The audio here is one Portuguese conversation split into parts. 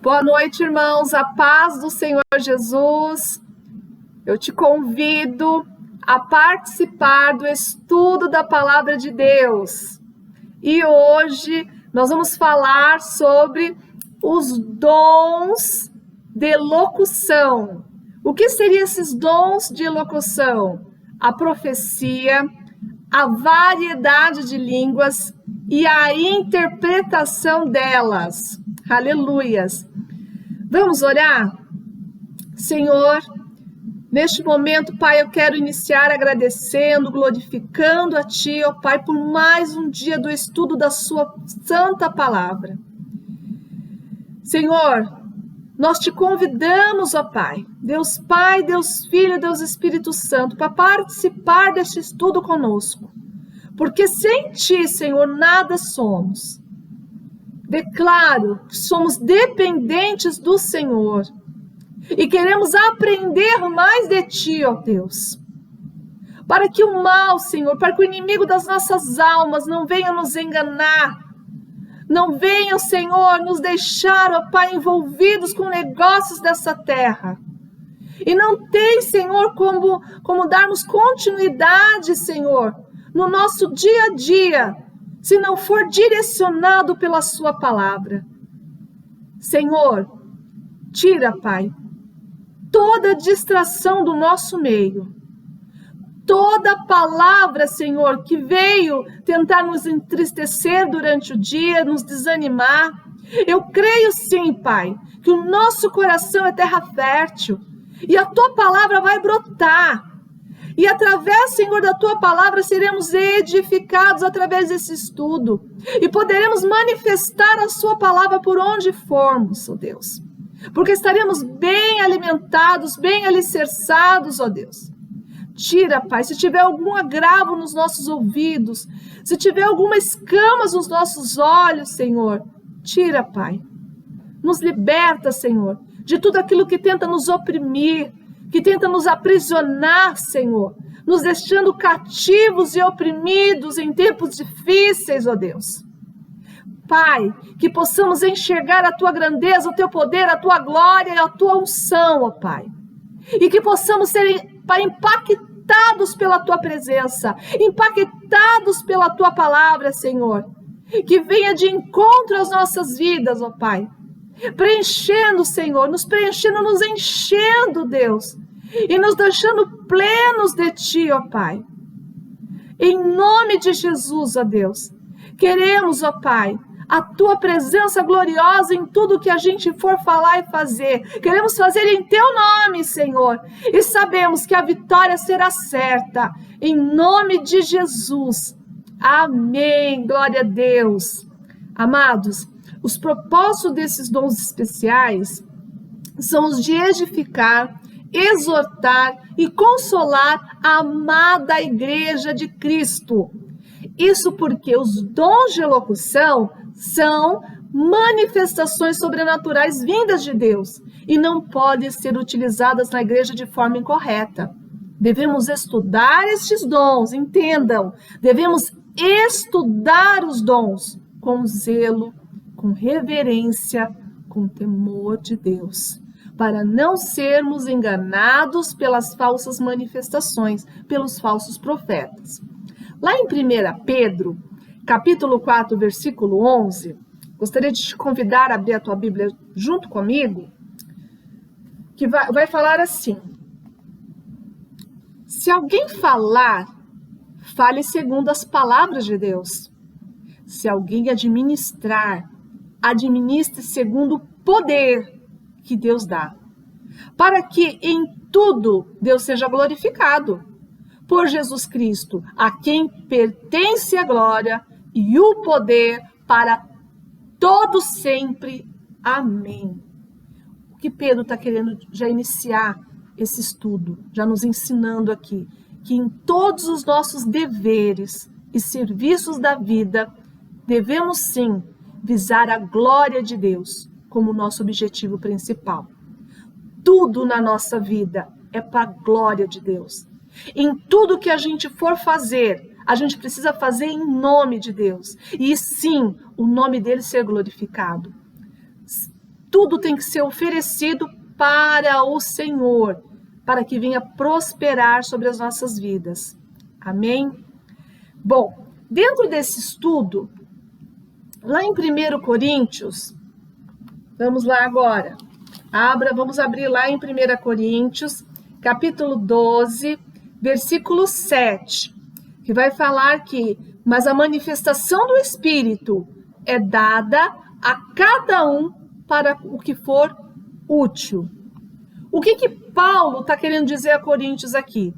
Boa noite, irmãos. A paz do Senhor Jesus. Eu te convido a participar do estudo da Palavra de Deus. E hoje nós vamos falar sobre os dons de locução. O que seriam esses dons de locução? A profecia, a variedade de línguas e a interpretação delas. Aleluias! Vamos orar? Senhor, neste momento, Pai, eu quero iniciar agradecendo, glorificando a Ti, ó Pai, por mais um dia do estudo da Sua Santa Palavra. Senhor, nós te convidamos, ó Pai, Deus Pai, Deus Filho, Deus Espírito Santo, para participar deste estudo conosco. Porque sem Ti, Senhor, nada somos. Declaro que somos dependentes do Senhor e queremos aprender mais de Ti, ó Deus. Para que o mal, Senhor, para que o inimigo das nossas almas não venha nos enganar, não venha, Senhor, nos deixar, ó Pai, envolvidos com negócios dessa terra. E não tem, Senhor, como darmos continuidade, Senhor, no nosso dia a dia, se não for direcionado pela Sua palavra. Senhor, tira, Pai, toda distração do nosso meio. Toda palavra, Senhor, que veio tentar nos entristecer durante o dia, nos desanimar. Eu creio sim, Pai, que o nosso coração é terra fértil e a Tua palavra vai brotar. E através, Senhor, da Tua palavra seremos edificados através desse estudo. E poderemos manifestar a Sua palavra por onde formos, ó Deus. Porque estaremos bem alimentados, bem alicerçados, ó Deus. Tira, Pai, se tiver algum agravo nos nossos ouvidos, se tiver alguma escamas nos nossos olhos, Senhor, tira, Pai. Nos liberta, Senhor, de tudo aquilo que tenta nos oprimir, que tenta nos aprisionar, Senhor, nos deixando cativos e oprimidos em tempos difíceis, ó Deus. Pai, que possamos enxergar a Tua grandeza, o Teu poder, a Tua glória e a Tua unção, ó Pai. E que possamos ser, Pai, impactados pela Tua presença, impactados pela Tua palavra, Senhor. Que venha de encontro às nossas vidas, ó Pai. Preenchendo, Senhor, nos preenchendo, nos enchendo, Deus, e nos deixando plenos de Ti, ó Pai. Em nome de Jesus, ó Deus, queremos, ó Pai, a Tua presença gloriosa em tudo que a gente for falar e fazer. Queremos fazer em Teu nome, Senhor, e sabemos que a vitória será certa, em nome de Jesus. Amém, glória a Deus. Amados, os propósitos desses dons especiais são os de edificar, exortar e consolar a amada Igreja de Cristo. Isso porque os dons de locução são manifestações sobrenaturais vindas de Deus e não podem ser utilizadas na igreja de forma incorreta. Devemos estudar estes dons, entendam, devemos estudar os dons com zelo, com reverência, com temor de Deus, para não sermos enganados pelas falsas manifestações, pelos falsos profetas. Lá em 1 Pedro, capítulo 4, versículo 11, gostaria de te convidar a abrir a tua Bíblia junto comigo, que vai falar assim: se alguém falar, fale segundo as palavras de Deus. Se alguém administrar, administre segundo o poder que Deus dá, para que em tudo Deus seja glorificado, por Jesus Cristo, a quem pertence a glória e o poder para todo sempre. Amém. O que Pedro está querendo já iniciar esse estudo, já nos ensinando aqui, que em todos os nossos deveres e serviços da vida, devemos sim visar a glória de Deus como nosso objetivo principal. Tudo na nossa vida é para a glória de Deus. Em tudo que a gente for fazer, a gente precisa fazer em nome de Deus. E sim, o nome dele ser glorificado. tudo tem que ser oferecido para o Senhor, para que venha prosperar sobre as nossas vidas. Amém? Bom, dentro desse estudo, lá em 1 Coríntios, vamos lá agora. Vamos abrir lá em 1 Coríntios, capítulo 12, versículo 7, que vai falar que, mas a manifestação do Espírito é dada a cada um para o que for útil. O que Paulo está querendo dizer a Coríntios aqui?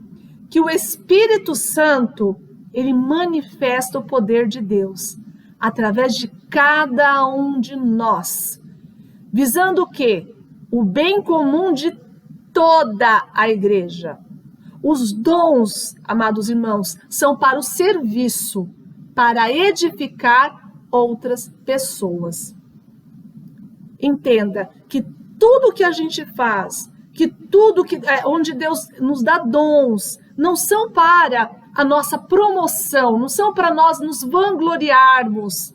Que o Espírito Santo, ele manifesta o poder de Deus através de cada um de nós, visando o quê? O bem comum de toda a igreja. Os dons, amados irmãos, são para o serviço, para edificar outras pessoas. Entenda que tudo que a gente faz, que tudo onde Deus nos dá dons, não são para a nossa promoção, não são para nós nos vangloriarmos.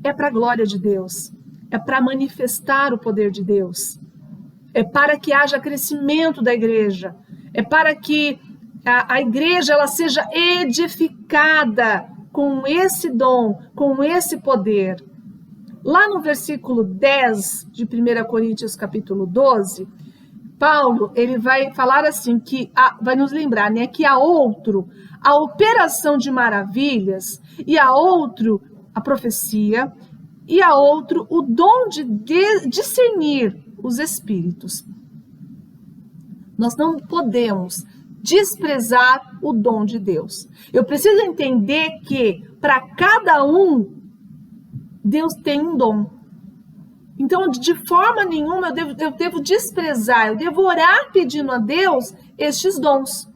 É para a glória de Deus, é para manifestar o poder de Deus, é para que haja crescimento da igreja, é para que a igreja ela seja edificada com esse dom, com esse poder. Lá no versículo 10 de 1 Coríntios capítulo 12, Paulo ele vai falar assim, vai nos lembrar, né, que há outro a operação de maravilhas, e há outro a profecia, e há outro o dom de discernir os espíritos. Nós não podemos desprezar o dom de Deus. Eu preciso entender que para cada um, Deus tem um dom. Então, de forma nenhuma, eu devo desprezar, eu devo orar pedindo a Deus estes dons.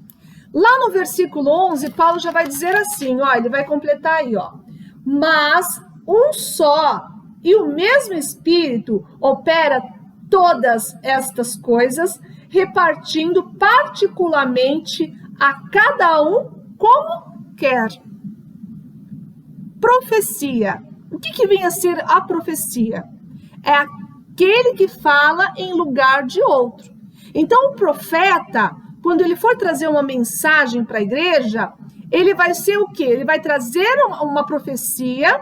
Lá no versículo 11, Paulo já vai dizer assim, ele vai completar aí, mas um só e o mesmo Espírito opera todas estas coisas, repartindo particularmente a cada um como quer. Profecia. O que vem a ser a profecia? É aquele que fala em lugar de outro. Então, o profeta, quando ele for trazer uma mensagem para a igreja, ele vai ser o quê? Ele vai trazer uma profecia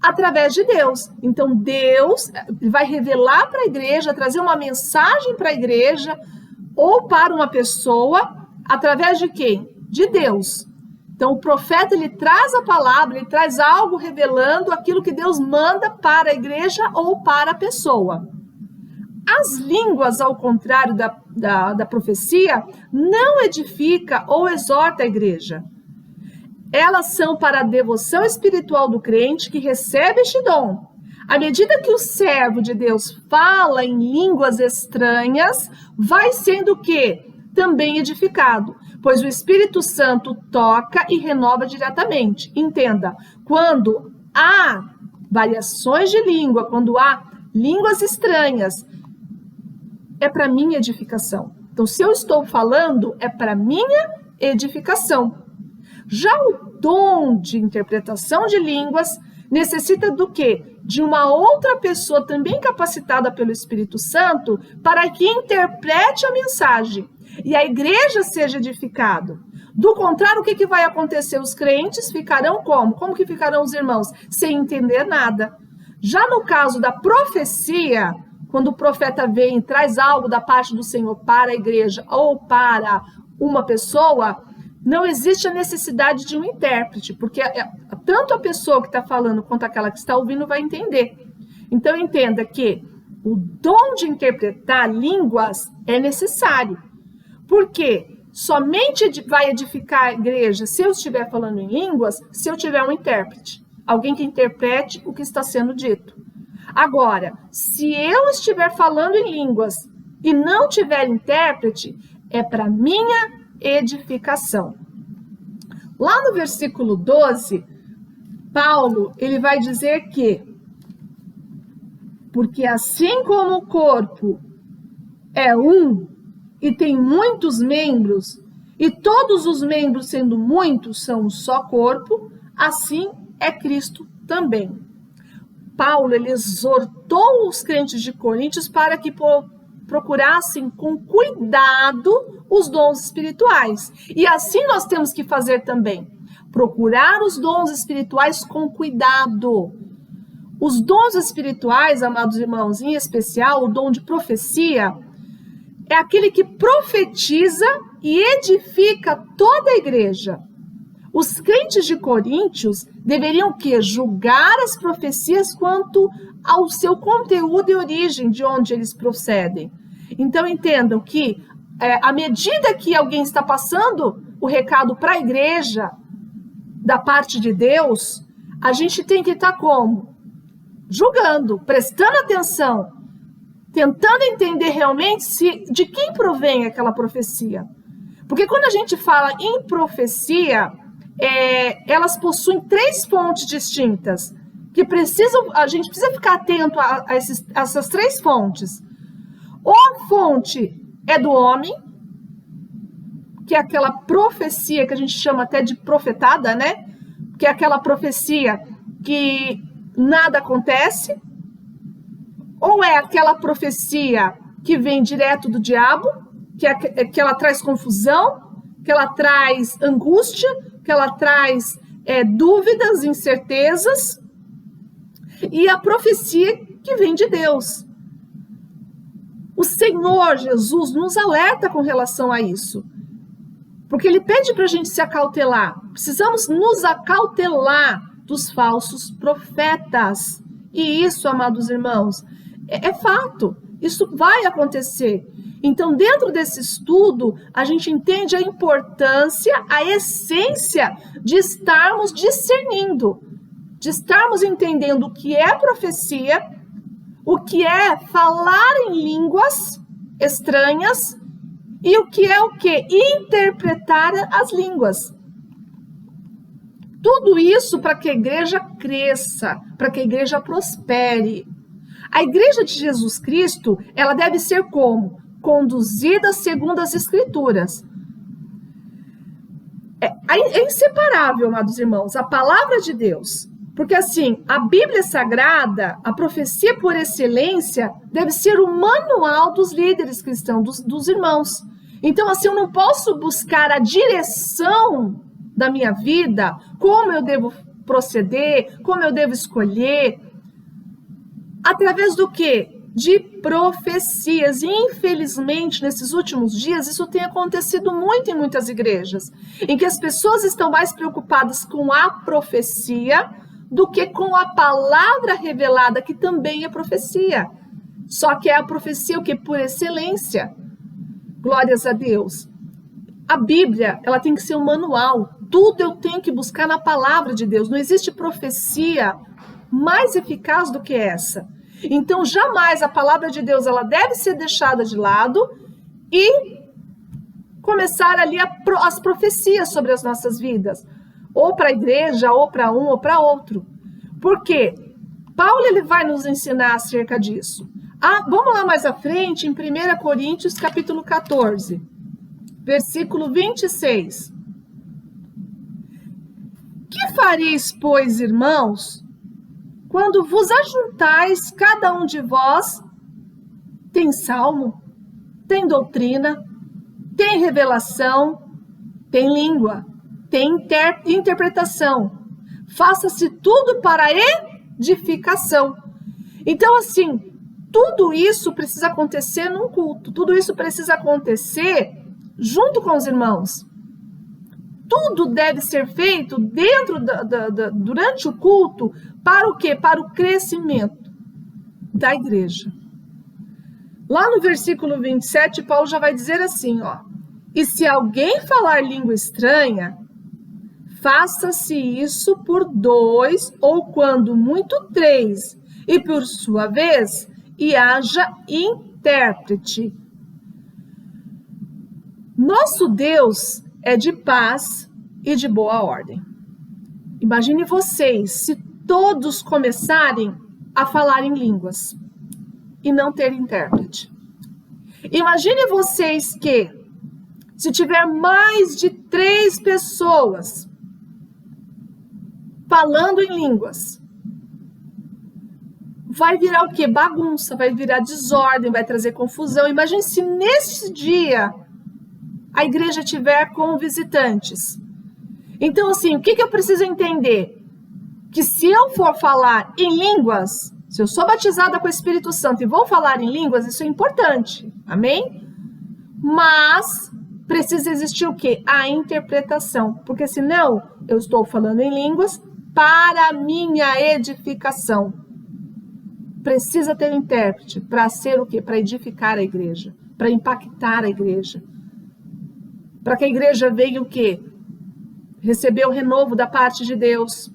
através de Deus. Então, Deus vai revelar para a igreja, trazer uma mensagem para a igreja ou para uma pessoa, através de quem? De Deus. Então, o profeta, ele traz a palavra, ele traz algo revelando aquilo que Deus manda para a igreja ou para a pessoa. As línguas, ao contrário da profecia, não edifica ou exorta a igreja. Elas são para a devoção espiritual do crente que recebe este dom. À medida que o servo de Deus fala em línguas estranhas, vai sendo o quê? Também edificado, pois o Espírito Santo toca e renova diretamente. Entenda, quando há variações de língua, quando há línguas estranhas, é para minha edificação. Então, se eu estou falando, é para minha edificação. Já o dom de interpretação de línguas necessita do quê? De uma outra pessoa também capacitada pelo Espírito Santo para que interprete a mensagem e a igreja seja edificada. Do contrário, o que vai acontecer? Os crentes ficarão como? Como que ficarão os irmãos? Sem entender nada. Já no caso da profecia, quando o profeta vem e traz algo da parte do Senhor para a igreja ou para uma pessoa, não existe a necessidade de um intérprete, porque tanto a pessoa que está falando quanto aquela que está ouvindo vai entender. Então, entenda que o dom de interpretar línguas é necessário. Porque somente vai edificar a igreja se eu estiver falando em línguas, se eu tiver um intérprete. Alguém que interprete o que está sendo dito. Agora, se eu estiver falando em línguas e não tiver intérprete, é para minha edificação. Lá no versículo 12, Paulo, ele vai dizer que, porque assim como o corpo é um e tem muitos membros, e todos os membros sendo muitos são um só corpo, assim é Cristo também. Paulo ele exortou os crentes de Coríntios para que procurassem com cuidado os dons espirituais. E assim nós temos que fazer também. Procurar os dons espirituais com cuidado. Os dons espirituais, amados irmãos, em especial o dom de profecia, é aquele que profetiza e edifica toda a igreja. Os crentes de Coríntios deveriam julgar as profecias quanto ao seu conteúdo e origem, de onde eles procedem. Então entendam que, à medida que alguém está passando o recado para a igreja, da parte de Deus, a gente tem que estar como? Julgando, prestando atenção, tentando entender realmente de quem provém aquela profecia. Porque quando a gente fala em profecia, elas possuem 3 fontes distintas, que a gente precisa ficar atento a essas 3 fontes. Ou a fonte é do homem, que é aquela profecia que a gente chama até de profetada, né? Que é aquela profecia que nada acontece. Ou é aquela profecia que vem direto do diabo, que ela traz confusão, que ela traz angústia, que ela traz dúvidas, incertezas. E a profecia que vem de Deus. O Senhor Jesus nos alerta com relação a isso. Porque ele pede para a gente se acautelar. Precisamos nos acautelar dos falsos profetas. E isso, amados irmãos, é fato. Isso vai acontecer. Então, dentro desse estudo, a gente entende a importância, a essência de estarmos discernindo, de estarmos entendendo o que é profecia, o que é falar em línguas estranhas, e o que é o quê? Interpretar as línguas. Tudo isso para que a igreja cresça, para que a igreja prospere. A igreja de Jesus Cristo, ela deve ser como? Conduzida segundo as Escrituras. É inseparável, amados irmãos, a palavra de Deus. Porque assim, a Bíblia Sagrada, a profecia por excelência, deve ser o manual dos líderes cristãos, dos irmãos. Então, assim, eu não posso buscar a direção da minha vida, como eu devo proceder, como eu devo escolher, através do quê? De profecias. E, infelizmente, nesses últimos dias, isso tem acontecido muito em muitas igrejas, em que as pessoas estão mais preocupadas com a profecia do que com a palavra revelada, que também é profecia. Só que é a profecia o quê? Por excelência. Glórias a Deus. A Bíblia, ela tem que ser um manual. Tudo eu tenho que buscar na palavra de Deus. Não existe profecia mais eficaz do que essa. Então, jamais a palavra de Deus ela deve ser deixada de lado e começar ali as profecias sobre as nossas vidas. Ou para a igreja, ou para um, ou para outro. Por quê? Paulo ele vai nos ensinar acerca disso. Vamos lá mais à frente, em 1 Coríntios, capítulo 14, versículo 26. Que fareis, pois, irmãos, quando vos ajuntais, cada um de vós tem salmo, tem doutrina, tem revelação, tem língua, tem interpretação. Faça-se tudo para edificação. Então, assim, tudo isso precisa acontecer num culto. Tudo isso precisa acontecer junto com os irmãos. Tudo deve ser feito durante o culto para o quê? Para o crescimento da igreja. Lá no versículo 27, Paulo já vai dizer assim, ó. E se alguém falar língua estranha, faça-se isso por 2 ou quando muito 3, e por sua vez, e haja intérprete. Nosso Deus é de paz e de boa ordem. Imagine vocês se todos começarem a falar em línguas e não ter intérprete. Imagine vocês que, se tiver mais de 3 pessoas falando em línguas, vai virar o quê? Bagunça, vai virar desordem, vai trazer confusão. Imagine se nesse dia a igreja tiver com visitantes. Então, assim, o que eu preciso entender? Que se eu for falar em línguas, se eu sou batizada com o Espírito Santo e vou falar em línguas, isso é importante, amém? Mas precisa existir o quê? A interpretação, porque senão eu estou falando em línguas para a minha edificação. Precisa ter um intérprete para ser o quê? Para edificar a igreja, para impactar a igreja, para que a igreja venha o quê? Receber o renovo da parte de Deus.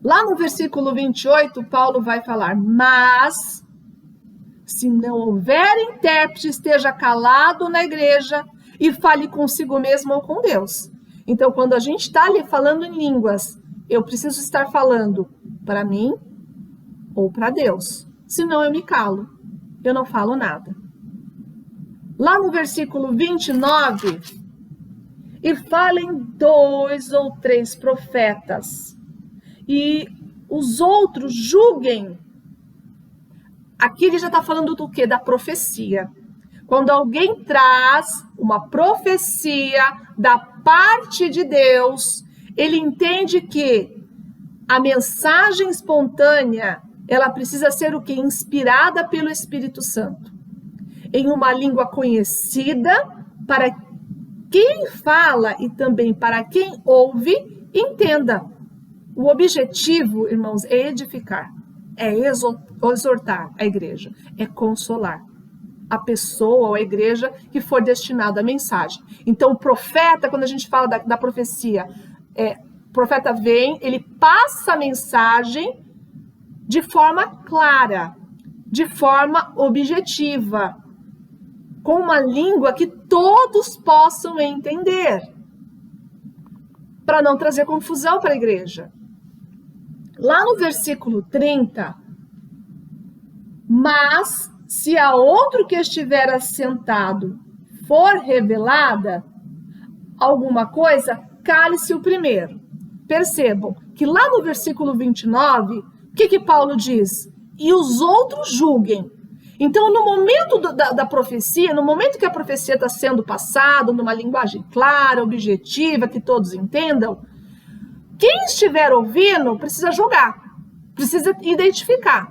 Lá no versículo 28, Paulo vai falar, mas se não houver intérprete, esteja calado na igreja e fale consigo mesmo ou com Deus. Então, quando a gente está ali falando em línguas, eu preciso estar falando para mim ou para Deus. Senão eu me calo, eu não falo nada. Lá no versículo 29, e falem 2 ou 3 profetas, e os outros julguem. Aqui ele já está falando do quê? Da profecia. Quando alguém traz uma profecia da parte de Deus, ele entende que a mensagem espontânea, ela precisa ser o quê? Inspirada pelo Espírito Santo. Em uma língua conhecida, para quem fala e também para quem ouve, entenda. O objetivo, irmãos, é edificar, é exortar a igreja, é consolar a pessoa ou a igreja que for destinada à mensagem. Então, o profeta, quando a gente fala da profecia, o profeta vem, ele passa a mensagem de forma clara, de forma objetiva, com uma língua que todos possam entender, para não trazer confusão para a igreja. Lá no versículo 30, mas se a outro que estiver assentado for revelada alguma coisa, cale-se o primeiro. Percebam que lá no versículo 29, o que Paulo diz? E os outros julguem. Então, no momento da profecia, no momento que a profecia está sendo passada, numa linguagem clara, objetiva, que todos entendam, quem estiver ouvindo precisa julgar, precisa identificar.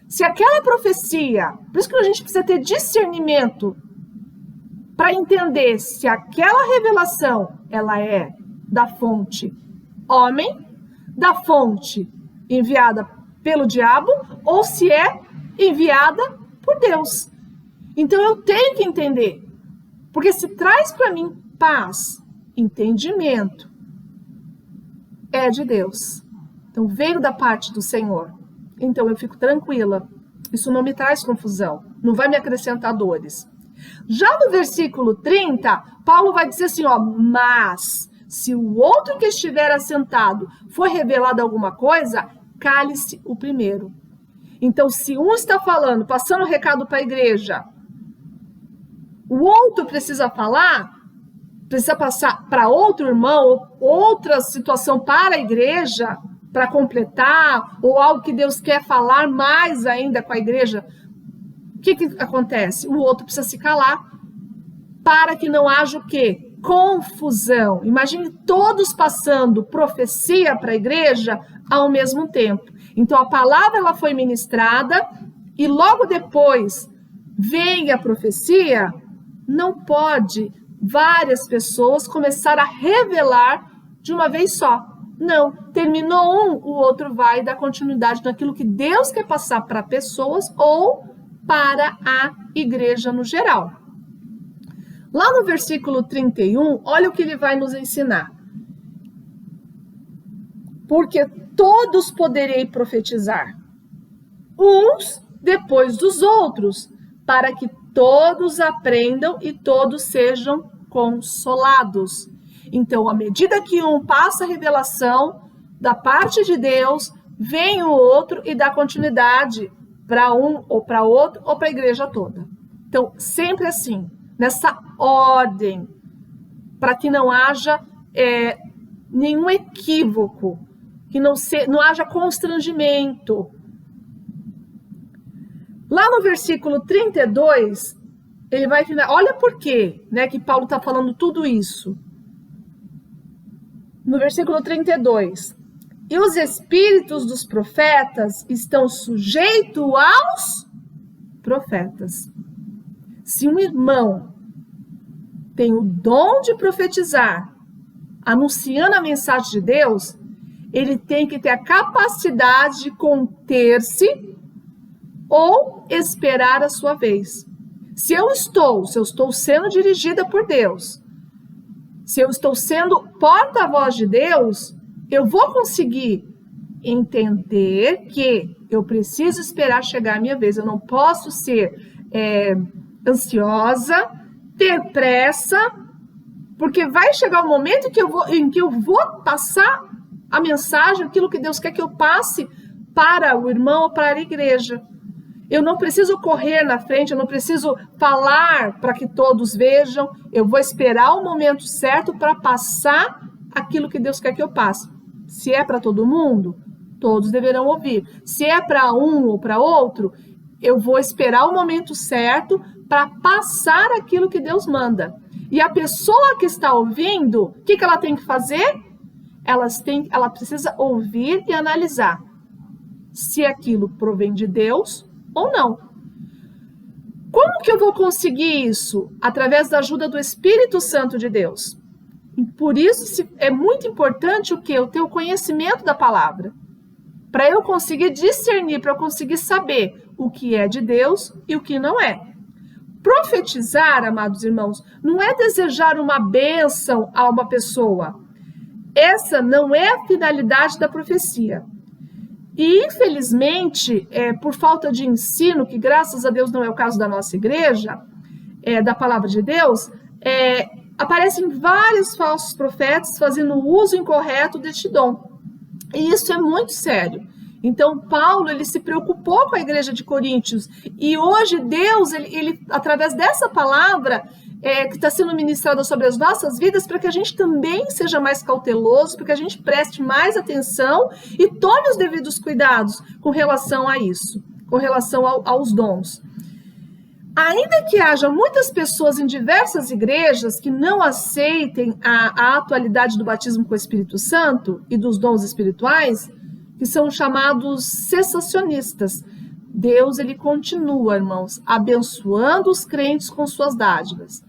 Se aquela profecia, por isso que a gente precisa ter discernimento para entender se aquela revelação ela é da fonte homem, da fonte enviada pelo diabo, ou se é enviada por Deus. Então eu tenho que entender, porque se traz para mim paz, entendimento, é de Deus. Então veio da parte do Senhor. Então eu fico tranquila. Isso não me traz confusão, não vai me acrescentar dores. Já no versículo 30, Paulo vai dizer assim, ó, mas se o outro que estiver assentado for revelado alguma coisa, cale-se o primeiro. Então, se um está falando, passando o recado para a igreja, o outro precisa falar, precisa passar para outro irmão, outra situação para a igreja, para completar, ou algo que Deus quer falar mais ainda com a igreja, o que acontece? O outro precisa se calar, para que não haja o quê? Confusão. Imagine todos passando profecia para a igreja ao mesmo tempo. Então, a palavra ela foi ministrada e logo depois veio a profecia, não pode várias pessoas começar a revelar de uma vez só. Não, terminou um, o outro vai dar continuidade naquilo que Deus quer passar para pessoas ou para a igreja no geral. Lá no versículo 31, olha o que ele vai nos ensinar. Porque todos poderei profetizar, uns depois dos outros, para que todos aprendam e todos sejam consolados. Então, à medida que um passa a revelação da parte de Deus, vem o outro e dá continuidade para um ou para outro ou para a igreja toda. Então, sempre assim, nessa ordem, para que não haja nenhum equívoco, que não haja constrangimento, Lá no versículo 32, ele vai... Olha por quê, né, que Paulo está falando tudo isso. No versículo 32. E os espíritos dos profetas estão sujeitos aos profetas. Se um irmão tem o dom de profetizar, anunciando a mensagem de Deus, ele tem que ter a capacidade de conter-se ou esperar a sua vez. Se eu estou sendo dirigida por Deus, se eu estou sendo porta-voz de Deus, eu vou conseguir entender que eu preciso esperar chegar a minha vez. Eu não posso ser ansiosa, ter pressa, porque vai chegar o momento em que eu vou passar a mensagem, aquilo que Deus quer que eu passe para o irmão ou para a igreja. Eu não preciso correr na frente, eu não preciso falar para que todos vejam. Eu vou esperar o momento certo para passar aquilo que Deus quer que eu passe. Se é para todo mundo, todos deverão ouvir. Se é para um ou para outro, eu vou esperar o momento certo para passar aquilo que Deus manda. E a pessoa que está ouvindo, o que ela tem que fazer? Ela precisa ouvir e analisar se aquilo provém de Deus ou não. Como que eu vou conseguir isso? Através da ajuda do Espírito Santo de Deus. E por isso é muito importante o quê? Eu ter o conhecimento da palavra. Para eu conseguir discernir, para eu conseguir saber o que é de Deus e o que não é. Profetizar, amados irmãos, não é desejar uma bênção a uma pessoa. Essa não é a finalidade da profecia. E, infelizmente, por falta de ensino, que graças a Deus não é o caso da nossa igreja, da palavra de Deus, aparecem vários falsos profetas fazendo uso incorreto deste dom. E isso é muito sério. Então, Paulo, ele se preocupou com a igreja de Coríntios. E hoje, Deus, ele através dessa palavra que está sendo ministrada sobre as nossas vidas, para que a gente também seja mais cauteloso, para que a gente preste mais atenção e tome os devidos cuidados com relação a isso, com relação aos dons. Ainda que haja muitas pessoas em diversas igrejas que não aceitem a atualidade do batismo com o Espírito Santo e dos dons espirituais, que são chamados cessacionistas, Deus, ele continua, irmãos, abençoando os crentes com suas dádivas.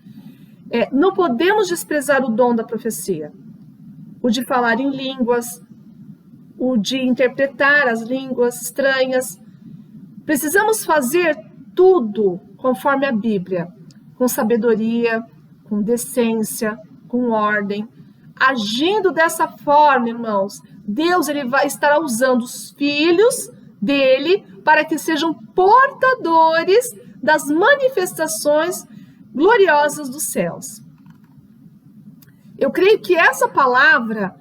Não podemos desprezar o dom da profecia, o de falar em línguas, o de interpretar as línguas estranhas. Precisamos fazer tudo conforme a Bíblia, com sabedoria, com decência, com ordem. Agindo dessa forma, irmãos, Deus, ele vai estar usando os filhos dele para que sejam portadores das manifestações gloriosas dos céus. Eu creio que essa palavra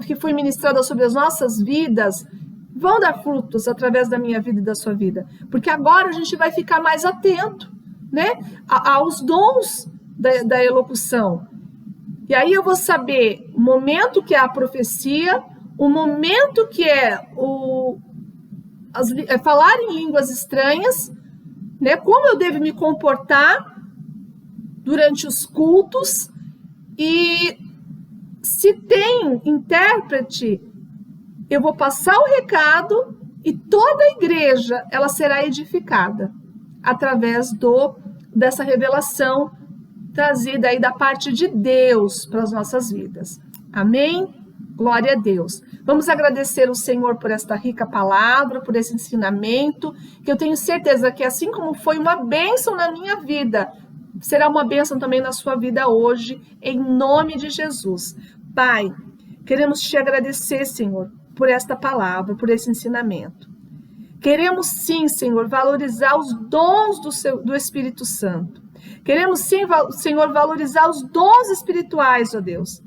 que foi ministrada sobre as nossas vidas vão dar frutos através da minha vida e da sua vida, porque agora a gente vai ficar mais atento, né, aos dons da elocução. E aí eu vou saber o momento que é a profecia, o momento que falar em línguas estranhas, né, como eu devo me comportar durante os cultos, e se tem intérprete, eu vou passar o recado e toda a igreja ela será edificada através dessa revelação trazida aí da parte de Deus para as nossas vidas. Amém? Glória a Deus. Vamos agradecer o Senhor por esta rica palavra, por esse ensinamento, que eu tenho certeza que assim como foi uma bênção na minha vida, será uma bênção também na sua vida hoje, em nome de Jesus. Pai, queremos te agradecer, Senhor, por esta palavra, por esse ensinamento. Queremos sim, Senhor, valorizar os dons do Espírito Santo. Queremos sim, Senhor, valorizar os dons espirituais, ó Deus.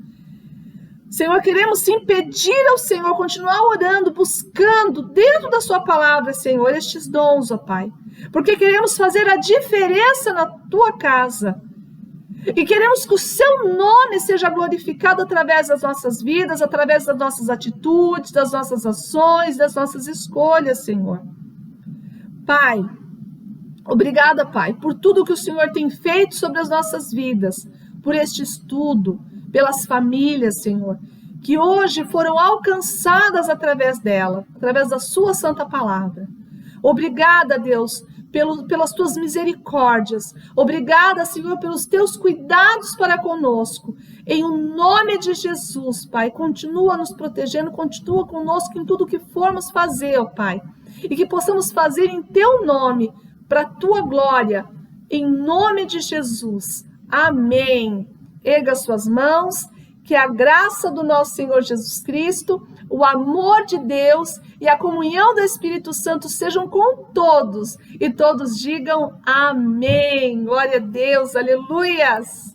Senhor, queremos sim pedir ao Senhor, continuar orando, buscando dentro da sua palavra, Senhor, estes dons, ó Pai. Porque queremos fazer a diferença na tua casa. E queremos que o seu nome seja glorificado através das nossas vidas, através das nossas atitudes, das nossas ações, das nossas escolhas, Senhor. Pai, Obrigada, Pai, por tudo que o Senhor tem feito sobre as nossas vidas, por este estudo, pelas famílias, Senhor, que hoje foram alcançadas através dela, através da sua santa palavra. Obrigada, Deus, pelas tuas misericórdias. Obrigada, Senhor, pelos teus cuidados para conosco. Em o nome de Jesus, Pai, continua nos protegendo, continua conosco em tudo que formos fazer, ó Pai. E que possamos fazer em teu nome, para a tua glória, em nome de Jesus. Amém. Erga suas mãos, que a graça do nosso Senhor Jesus Cristo, o amor de Deus e a comunhão do Espírito Santo sejam com todos. E todos digam amém. Glória a Deus, aleluias.